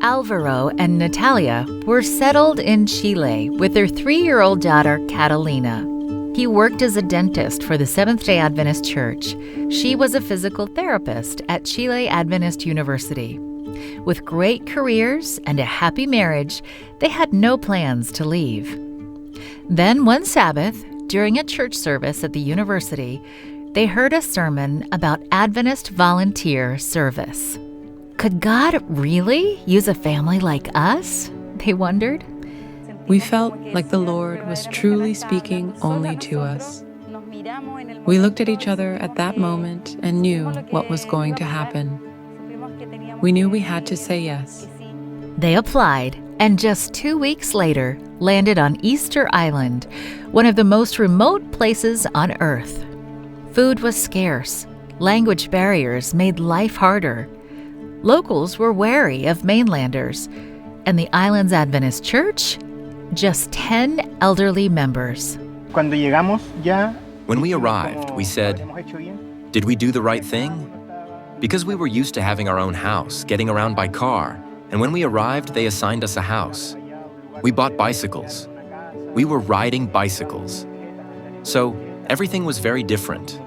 Alvaro and Natalia were settled in Chile with their 3-year-old daughter, Catalina. He worked as a dentist for the Seventh-day Adventist Church. She was a physical therapist at Chile Adventist University. With great careers and a happy marriage, they had no plans to leave. Then one Sabbath, during a church service at the university, they heard a sermon about Adventist volunteer service. Could God really use a family like us? They wondered. We felt like the Lord was truly speaking only to us. We looked at each other at that moment and knew what was going to happen. We knew we had to say yes. They applied, and just 2 weeks later, landed on Easter Island, one of the most remote places on Earth. Food was scarce. Language barriers made life harder. Locals were wary of mainlanders, and the island's Adventist church? Just 10 elderly members. When we arrived, we said, "Did we do the right thing?" Because we were used to having our own house, getting around by car, and when we arrived, they assigned us a house. We bought bicycles. We were riding bicycles. So everything was very different.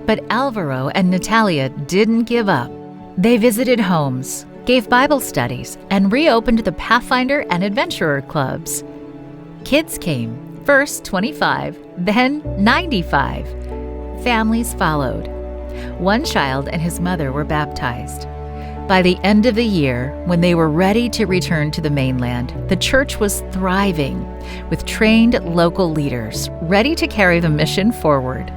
But Alvaro and Natalia didn't give up. They visited homes, gave Bible studies, and reopened the Pathfinder and Adventurer clubs. Kids came, first 25, then 95. Families followed. One child and his mother were baptized. By the end of the year, when they were ready to return to the mainland, the church was thriving, with trained local leaders ready to carry the mission forward.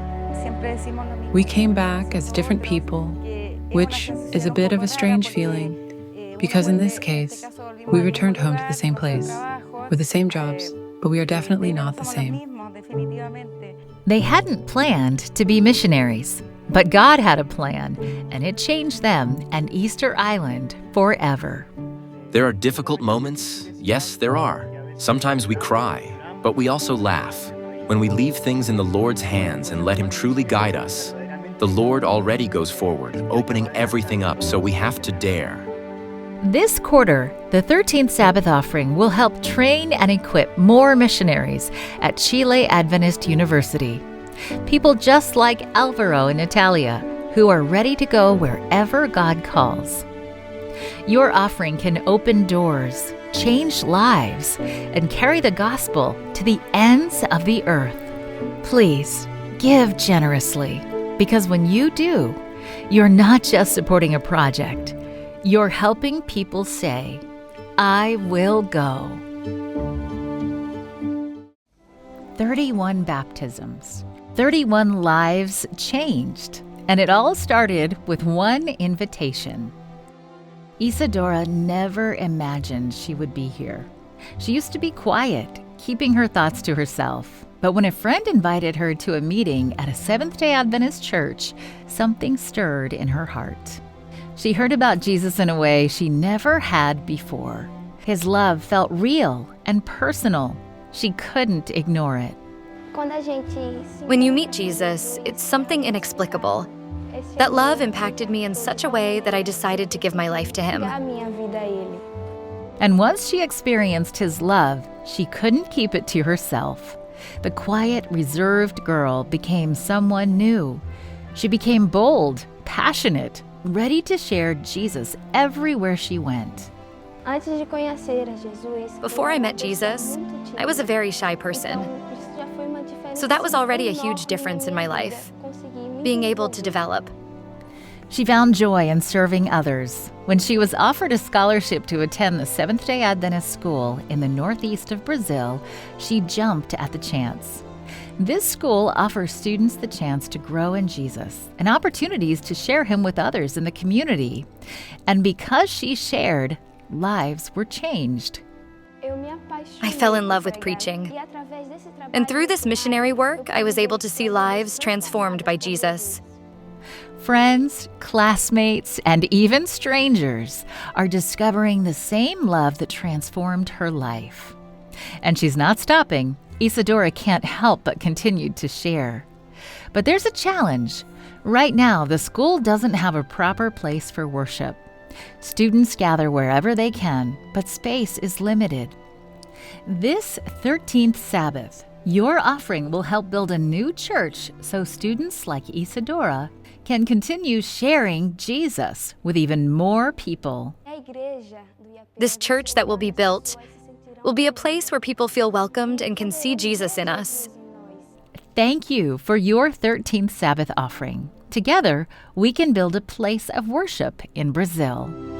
We came back as different people, which is a bit of a strange feeling, because in this case, we returned home to the same place, with the same jobs, but we are definitely not the same. They hadn't planned to be missionaries, but God had a plan, and it changed them and Easter Island forever. There are difficult moments. Yes, there are. Sometimes we cry, but we also laugh. When we leave things in the Lord's hands and let Him truly guide us, the Lord already goes forward, opening everything up, so we have to dare. This quarter, the 13th Sabbath offering will help train and equip more missionaries at Chile Adventist University. People just like Alvaro and Natalia, who are ready to go wherever God calls. Your offering can open doors, change lives, and carry the gospel to the ends of the earth. Please give generously, because when you do, you're not just supporting a project, you're helping people say, "I will go." 31 baptisms, 31 lives changed, and it all started with one invitation. Isadora never imagined she would be here. She used to be quiet, keeping her thoughts to herself. But when a friend invited her to a meeting at a Seventh-day Adventist church, something stirred in her heart. She heard about Jesus in a way she never had before. His love felt real and personal. She couldn't ignore it. When you meet Jesus, it's something inexplicable. That love impacted me in such a way that I decided to give my life to Him. And once she experienced His love, she couldn't keep it to herself. The quiet, reserved girl became someone new. She became bold, passionate, ready to share Jesus everywhere she went. Before I met Jesus, I was a very shy person. So that was already a huge difference in my life, being able to develop. She found joy in serving others. When she was offered a scholarship to attend the Seventh-day Adventist school in the northeast of Brazil, she jumped at the chance. This school offers students the chance to grow in Jesus and opportunities to share Him with others in the community. And because she shared, lives were changed. I fell in love with preaching. And through this missionary work, I was able to see lives transformed by Jesus. Friends, classmates, and even strangers are discovering the same love that transformed her life. And she's not stopping. Isadora can't help but continue to share. But there's a challenge. Right now, the school doesn't have a proper place for worship. Students gather wherever they can, but space is limited. This 13th Sabbath, your offering will help build a new church so students like Isadora can continue sharing Jesus with even more people. This church that will be built will be a place where people feel welcomed and can see Jesus in us. Thank you for your 13th Sabbath offering. Together, we can build a place of worship in Brazil.